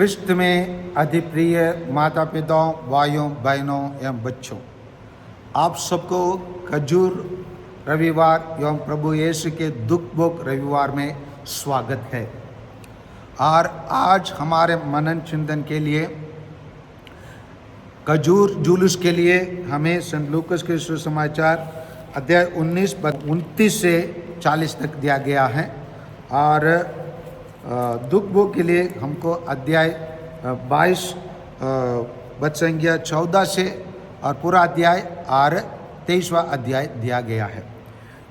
कृष्ण में अधिप्रिय माता पिताओं, भाइयों बहनों एवं बच्चों, आप सबको खजूर रविवार एवं प्रभु यीशु के दुख भोग रविवार में स्वागत है। और आज हमारे मनन चिंतन के लिए खजूर जुलूस के लिए हमें संत लूकास के सुसमाचार अध्याय 29 से 40 तक दिया गया है। और दुख भोग के लिए हमको अध्याय 22 बद संख्या 14 से और पूरा अध्याय और 23वां अध्याय दिया गया है।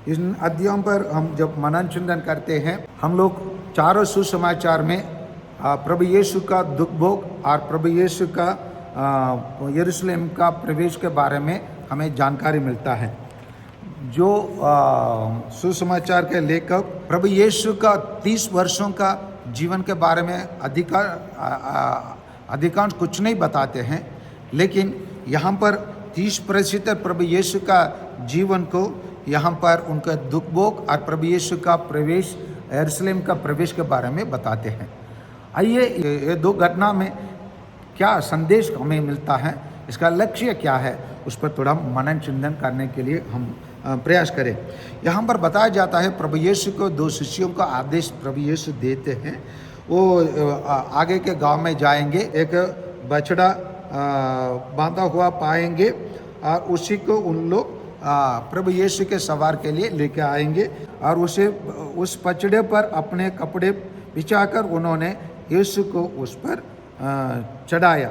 इन अध्यायों पर हम जब मनन चिंतन करते हैं, हम लोग चारों सुसमाचार में प्रभु यीशु का दुख भोग और प्रभु यीशु का यरूशलेम का प्रवेश के बारे में हमें जानकारी मिलता है। जो सुसमाचार के लेखक प्रभु यीशु का 30 वर्षों का जीवन के बारे में अधिकांश कुछ नहीं बताते हैं, लेकिन यहाँ पर 30% प्रभु यीशु का जीवन को यहाँ पर उनका दुख भोग और प्रभु यीशु का प्रवेश, यरूशलेम का प्रवेश के बारे में बताते हैं। आइए ये दो घटना में क्या संदेश हमें मिलता है, इसका लक्ष्य क्या है, उस पर थोड़ा मनन चिंतन करने के लिए हम प्रयास करें। यहाँ पर बताया जाता है प्रभु यीशु को दो शिष्यों का आदेश प्रभु यीशु देते हैं। वो आगे के गांव में जाएंगे, एक बछड़ा बांधा हुआ पाएंगे और उसी को उन लोग प्रभु यीशु के सवार के लिए लेके आएंगे और उसे उस बछड़े पर अपने कपड़े बिछाकर उन्होंने यीशु को उस पर चढ़ाया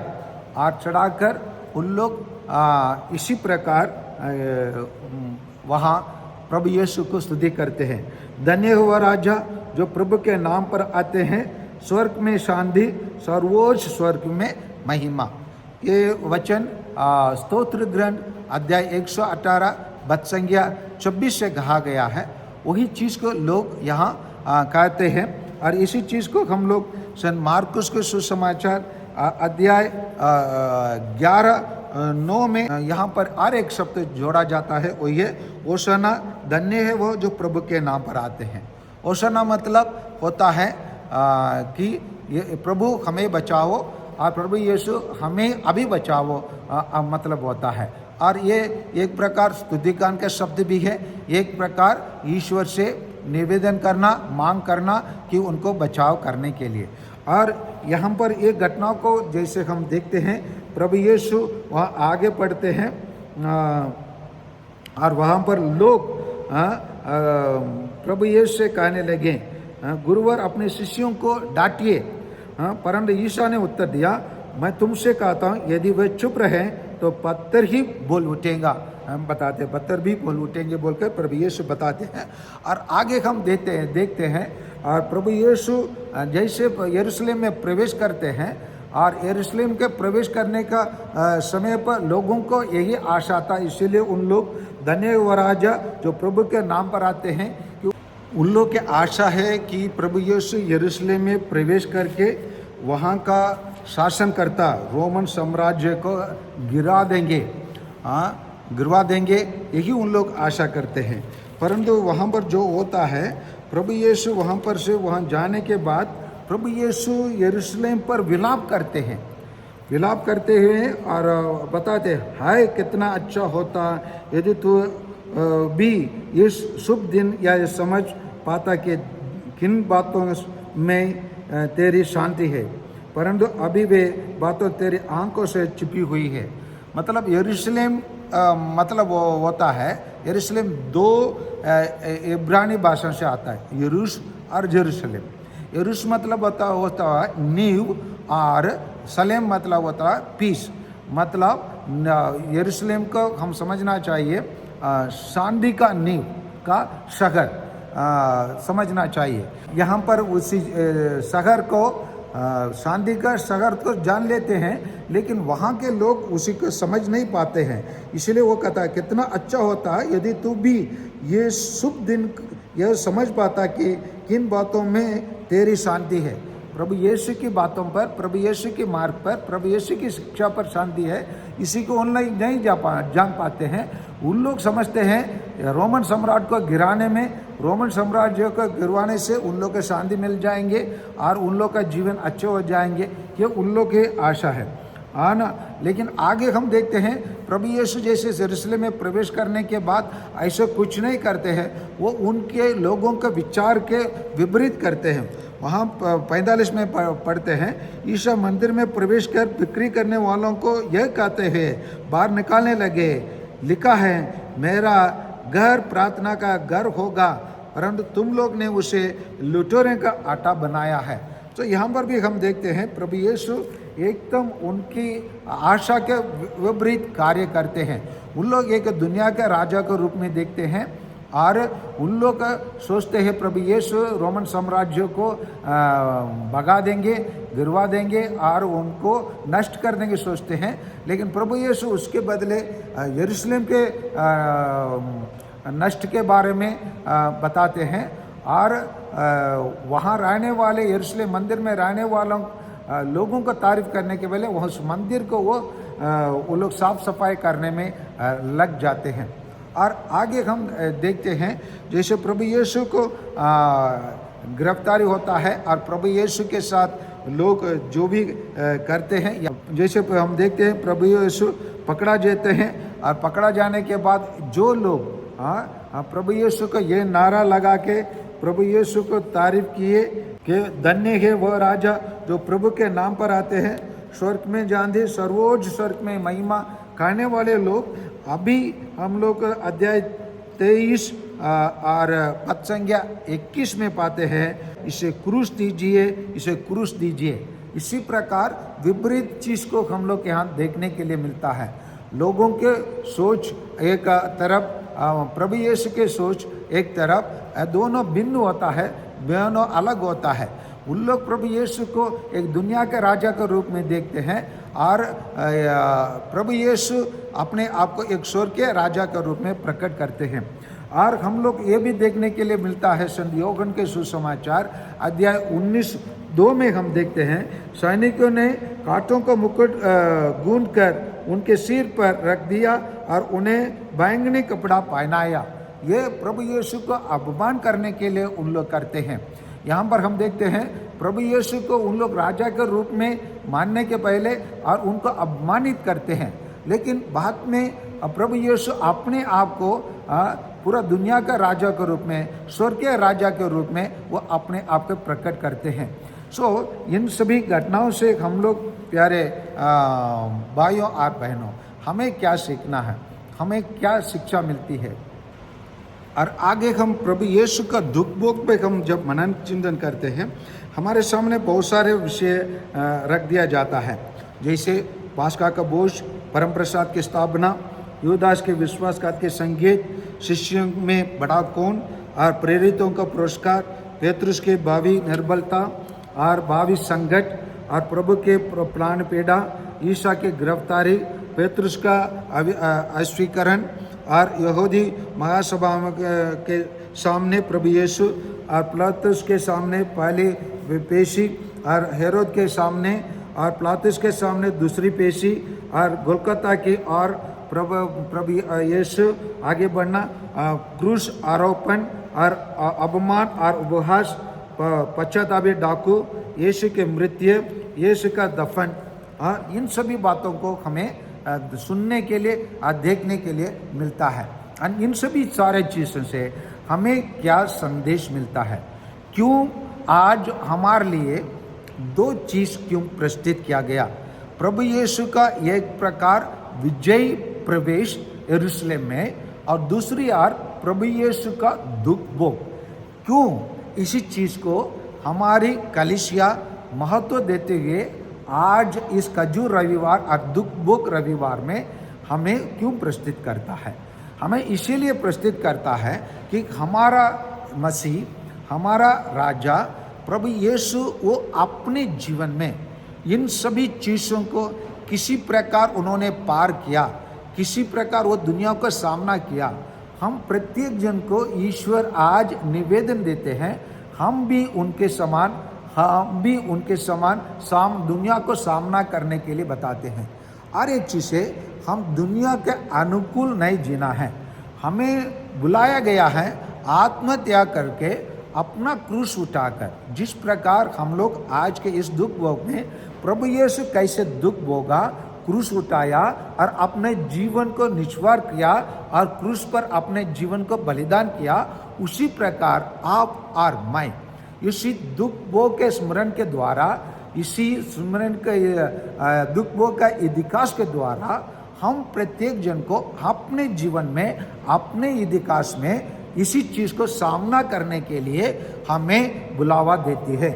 और चढ़ाकर उन लोग इसी प्रकार वहाँ प्रभु यीशु को स्तुति करते हैं। धन्य हुआ राजा जो प्रभु के नाम पर आते हैं, स्वर्ग में शांति, सर्वोच्च स्वर्ग में महिमा। ये वचन स्तोत्र ग्रंथ अध्याय 118 बद संख्या 26 से कहा गया है। वही चीज़ को लोग यहाँ कहते हैं और इसी चीज़ को हम लोग संत मार्कुस के सुसमाचार अध्याय 11:9 में यहाँ पर और एक शब्द जोड़ा जाता है, वो ये ओशाना, धन्य है वो जो प्रभु के नाम पर आते हैं। ओशाना मतलब होता है कि ये प्रभु हमें बचाओ और प्रभु यीशु हमें अभी बचाओ मतलब होता है। और ये एक प्रकार स्तुतिगान का शब्द भी है, एक प्रकार ईश्वर से निवेदन करना, मांग करना कि उनको बचाव करने के लिए। और यहाँ पर एक घटना को जैसे हम देखते हैं, प्रभु यीशु वहाँ आगे बढ़ते हैं और वहाँ पर लोग प्रभु यीशु से कहने लगे, गुरुवर अपने शिष्यों को डांटिए। परंतु ईसा ने उत्तर दिया, मैं तुमसे कहता हूँ यदि वे चुप रहें तो पत्थर ही बोल उठेगा। हम बताते हैं पत्थर भी बोल उठेंगे बोलकर प्रभु यीशु बताते हैं। और आगे हम देखते हैं और प्रभु यीशु जैसे यरूशलेम में प्रवेश करते हैं और यरूशलेम के प्रवेश करने का समय पर लोगों को यही आशा था, इसीलिए उन लोग धन्य हुआ राजा जो प्रभु के नाम पर आते हैं, कि उन लोग की आशा है कि प्रभु यीशु यरूशलेम में प्रवेश करके वहाँ का शासनकर्ता रोमन साम्राज्य को गिरा देंगे, यही उन लोग आशा करते हैं। परंतु वहाँ पर जो होता है, प्रभु यीशु वहाँ पर से वहाँ जाने के बाद प्रभु यीशु यरूशलेम पर विलाप करते हैं। विलाप करते हुए और बताते हैं, हाय कितना अच्छा होता यदि तू भी इस शुभ दिन या समझ पाता कि किन बातों में तेरी शांति है, परंतु अभी वे बातों तेरी आंखों से छिपी हुई है। मतलब यरूशलेम मतलब वो होता है, यरूशलेम दो इब्रानी भाषा से आता है, यरूश और जेरूशलेम। यरूश मतलब होता है नींव और सलेम मतलब होता है पीस। मतलब यरूशलेम को हम समझना चाहिए शांति का नींव का शहर समझना चाहिए। यहाँ पर उसी शहर को शांति का शहर तो जान लेते हैं, लेकिन वहाँ के लोग उसी को समझ नहीं पाते हैं। इसलिए वो कहता है कितना अच्छा होता है यदि तू भी ये शुभ दिन यह समझ पाता कि किन बातों में तेरी शांति है। प्रभु यीशु की बातों पर, प्रभु यीशु के मार्ग पर, प्रभु यीशु की शिक्षा पर शांति है, इसी को ऑनलाइन नहीं जान पाते हैं। उन लोग समझते हैं रोमन सम्राट को गिराने में, रोमन साम्राज्य को गिरवाने से उन लोग को शांति मिल जाएंगे और उन लोग का जीवन अच्छे हो जाएंगे, ये उन लोग की आशा है ना। लेकिन आगे हम देखते हैं प्रभु यीशु जैसे यरूशलेम में प्रवेश करने के बाद ऐसे कुछ नहीं करते हैं, वो उनके लोगों के विचार के विपरीत करते हैं। वहाँ 45 में पढ़ते हैं, ईसा मंदिर में प्रवेश कर बिक्री करने वालों को यह कहते हैं बाहर निकालने लगे, लिखा है मेरा घर प्रार्थना का घर होगा, परंतु तुम लोग ने उसे लुटेरों का आटा बनाया है। तो यहाँ पर भी हम देखते हैं प्रभु यीशु एकदम उनकी आशा के विपरीत कार्य करते हैं। उन लोग एक दुनिया के राजा के रूप में देखते हैं और उन लोग सोचते हैं प्रभु यीशु रोमन साम्राज्य को भगा देंगे, गिरवा देंगे और उनको नष्ट कर देंगे सोचते हैं। लेकिन प्रभु यीशु उसके बदले यरूशलेम के नष्ट के बारे में बताते हैं और वहाँ रहने वाले यरूशलेम मंदिर में रहने वालों लोगों को तारीफ करने के पहले वह उस मंदिर को वो लोग साफ सफाई करने में लग जाते हैं। और आगे हम देखते हैं जैसे प्रभु यीशु को गिरफ्तारी होता है और प्रभु यीशु के साथ लोग जो भी करते हैं, जैसे हम देखते हैं प्रभु यीशु पकड़ा जाते हैं और पकड़ा जाने के बाद जो लोग प्रभु यीशु को ये नारा लगा के प्रभु यीशु को तारीफ किए कि धन्य है वह राजा जो प्रभु के नाम पर आते हैं, स्वर्ग में जांदे सर्वोच्च स्वर्ग में महिमा कहने वाले लोग, अभी हम लोग अध्याय 23 और पद संख्या 21 में पाते हैं, इसे क्रूस दीजिए, इसे क्रूस दीजिए। इसी प्रकार विपरीत चीज को हम लोग यहाँ देखने के लिए मिलता है। लोगों के सोच एक तरफ, प्रभु यीशु के सोच एक तरफ, दोनों भिन्न होता है, दोनों अलग होता है। उन लोग प्रभु यीशु को एक दुनिया के राजा के रूप में देखते हैं और प्रभु यीशु अपने आप को एक स्वर्ग के राजा के रूप में प्रकट करते हैं। और हम लोग ये भी देखने के लिए मिलता है संत योहन के सुसमाचार अध्याय 19:2 में हम देखते हैं, सैनिकों ने कांटों का मुकुट गूंद कर उनके सिर पर रख दिया और उन्हें बैंगनी कपड़ा पहनाया। ये प्रभु यीशु को अपमान करने के लिए उन लोग करते हैं। यहाँ पर हम देखते हैं प्रभु यीशु को उन लोग राजा के रूप में मानने के पहले और उनको अपमानित करते हैं, लेकिन बाद में प्रभु यीशु अपने आप को पूरा दुनिया का राजा के रूप में, स्वर्ग के राजा के रूप में वो अपने आप को प्रकट करते हैं। इन सभी घटनाओं से हम लोग प्यारे भाइयों और बहनों, हमें क्या सीखना है, हमें क्या शिक्षा मिलती है। और आगे हम प्रभु यीशु का दुख भोग पे हम जब मनन चिंतन करते हैं, हमारे सामने बहुत सारे विषय रख दिया जाता है, जैसे पास्का का बोझ, परम प्रसाद की स्थापना, युवदास के विश्वासघात के संगीत, शिष्यों में बड़ा कौन और प्रेरितों का पुरस्कार, पेतरुस के भावी निर्बलता और भावी संकट और प्रभु के प्राण पेड़ा, ईसा की गिरफ्तारी, पेतरुस का अस्वीकरण और यहूदी महासभा के सामने प्रभु यीशु और पिलातुस के सामने पहली पेशी और हेरोद के सामने और पिलातुस के सामने दूसरी पेशी और गोलगोथा की और प्रभु यीशु आगे बढ़ना, क्रूस आरोपण और अपमान और उपहास, पश्चातापी डाकू, यीशु के मृत्यु, यीशु का दफन, इन सभी बातों को हमें सुनने के लिए और देखने के लिए मिलता है। और इन सभी सारे चीज़ों से हमें क्या संदेश मिलता है, क्यों आज हमारे लिए दो चीज़ क्यों प्रस्तुत किया गया, प्रभु यीशु का एक प्रकार विजयी प्रवेश यरूशलेम में और दूसरी ओर प्रभु यीशु का दुख भोग, क्यों इसी चीज़ को हमारी कलीसिया महत्व देते हुए आज इस खजूर रविवार और दुख भोग रविवार में हमें क्यों प्रस्तुत करता है। हमें इसीलिए प्रस्तुत करता है कि हमारा मसीह, हमारा राजा प्रभु यीशु, वो अपने जीवन में इन सभी चीज़ों को किसी प्रकार उन्होंने पार किया, किसी प्रकार वो दुनिया का सामना किया। हम प्रत्येक जन को ईश्वर आज निवेदन देते हैं, हम भी उनके समान दुनिया को सामना करने के लिए बताते हैं। और एक चीज़ है, हम दुनिया के अनुकूल नहीं जीना है, हमें बुलाया गया है आत्मत्याग करके अपना क्रूस उठाकर। जिस प्रकार हम लोग आज के इस दुख भोग में प्रभु यीशु कैसे दुख भोगा, क्रूस उठाया और अपने जीवन को निछावर किया और क्रूस पर अपने जीवन को बलिदान किया, उसी प्रकार आप और मैं इसी दुख भोग के स्मरण के द्वारा, इसी स्मरण के दुख भोग का इतिहास के द्वारा हम प्रत्येक जन को अपने जीवन में, अपने इतिहास में इसी चीज को सामना करने के लिए हमें बुलावा देती है।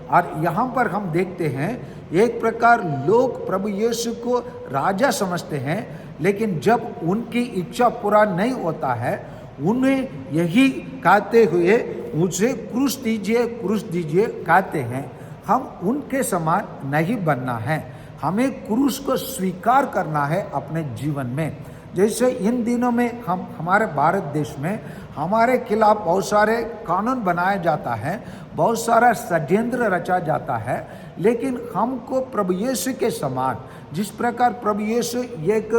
और यहाँ पर हम देखते हैं एक प्रकार लोग प्रभु यीशु को राजा समझते हैं, लेकिन जब उनकी इच्छा पूरा नहीं होता है, उन्हें यही कहते हुए मुझे क्रूस दीजिए कहते हैं। हम उनके समान नहीं बनना है, हमें क्रूस को स्वीकार करना है अपने जीवन में। जैसे इन दिनों में हमारे भारत देश में हमारे खिलाफ बहुत सारे कानून बनाया जाता है, बहुत सारा षड्यंत्र रचा जाता है, लेकिन हमको प्रभु यीशु के समान, जिस प्रकार प्रभु यीशु एक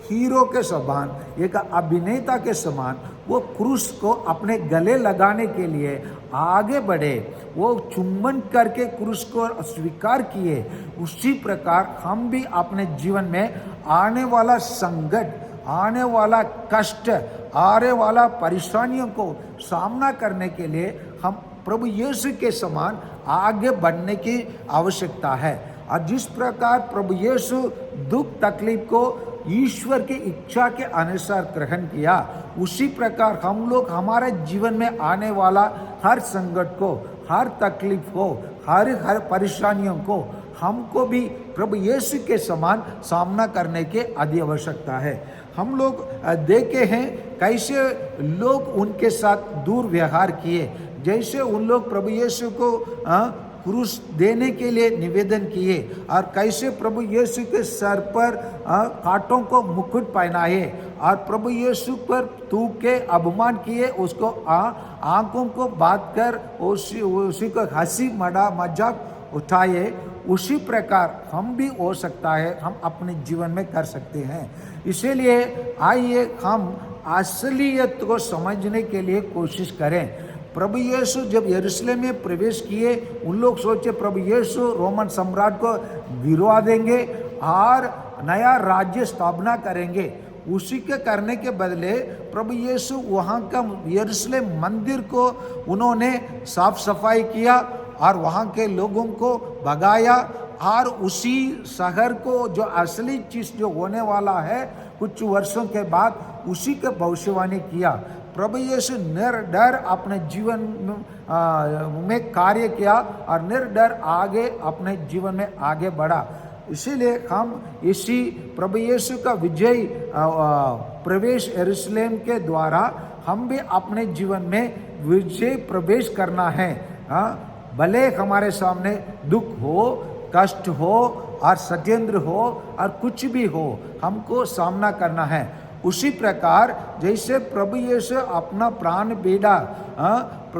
हीरो के समान, एक अभिनेता के समान वो क्रूस को अपने गले लगाने के लिए आगे बढ़े, वो चुम्बन करके क्रूस को स्वीकार किए, उसी प्रकार हम भी अपने जीवन में आने वाला संकट, आने वाला कष्ट, आने वाला परेशानियों को सामना करने के लिए हम प्रभु यीशु के समान आगे बढ़ने की आवश्यकता है। और जिस प्रकार प्रभु यीशु दुख तकलीफ को ईश्वर की इच्छा के अनुसार ग्रहण किया, उसी प्रकार हम लोग हमारे जीवन में आने वाला हर संकट को, हर तकलीफ को, हर परेशानियों को हमको भी प्रभु यीशु के समान सामना करने की आदि आवश्यकता है। हम लोग देखे हैं कैसे लोग उनके साथ दुर्व्यवहार किए, जैसे उन लोग प्रभु यीशु को क्रूस देने के लिए निवेदन किए और कैसे प्रभु यीशु के सर पर कांटों को मुकुट पहनाए और प्रभु यीशु पर थूक के अपमान किए, उसको आंखों को बांध कर उसी को हंसी मजाक उठाए। उसी प्रकार हम भी हो सकता है, हम अपने जीवन में कर सकते हैं। इसीलिए आइए हम असलियत को समझने के लिए कोशिश करें। प्रभु यीशु जब यरूशलेम में प्रवेश किए, उन लोग सोचे प्रभु यीशु रोमन सम्राट को गिरवा देंगे और नया राज्य स्थापना करेंगे। उसी के करने के बदले प्रभु यीशु वहाँ का यरूशलेम मंदिर को उन्होंने साफ सफाई किया और वहाँ के लोगों को भगाया और उसी शहर को जो असली चीज जो होने वाला है कुछ वर्षों के बाद, उसी के भविष्यवाणी किया। प्रभु यीशु निर्डर अपने जीवन में कार्य किया और निर्डर आगे अपने जीवन में आगे बढ़ा। इसीलिए हम इसी प्रभु यीशु का विजय प्रवेश यरूशलेम के द्वारा हम भी अपने जीवन में विजय प्रवेश करना है। भले हमारे सामने दुख हो, कष्ट हो और षड्यंत्र हो और कुछ भी हो, हमको सामना करना है। उसी प्रकार जैसे प्रभु यीशु अपना प्राण बेड़ा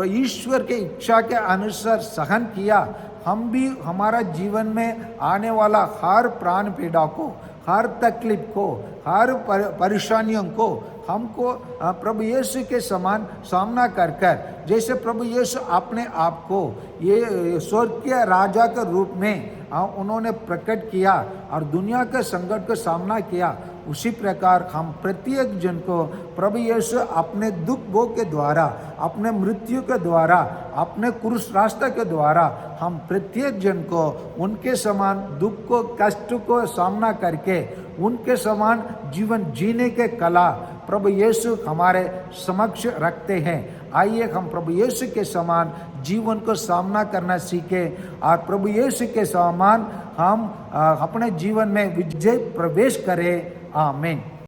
ईश्वर के इच्छा के अनुसार सहन किया, हम भी हमारा जीवन में आने वाला हर प्राण पीड़ा को, हर तकलीफ को, हर परेशानियों को हमको प्रभु यीशु के समान सामना कर जैसे प्रभु यीशु अपने आप को ये स्वर्गीय राजा के रूप में उन्होंने प्रकट किया और दुनिया के संकट का सामना किया, उसी प्रकार हम प्रत्येक जन को प्रभु यीशु अपने दुख भोग के द्वारा, अपने मृत्यु के द्वारा, अपने क्रूस रास्ते के द्वारा हम प्रत्येक जन को उनके समान दुख को, कष्ट को सामना करके उनके समान जीवन जीने के कला प्रभु यीशु हमारे समक्ष रखते हैं। आइए हम प्रभु यीशु के समान जीवन को सामना करना सीखें और प्रभु यीशु के समान हम अपने जीवन में विजय प्रवेश करें। आमीन।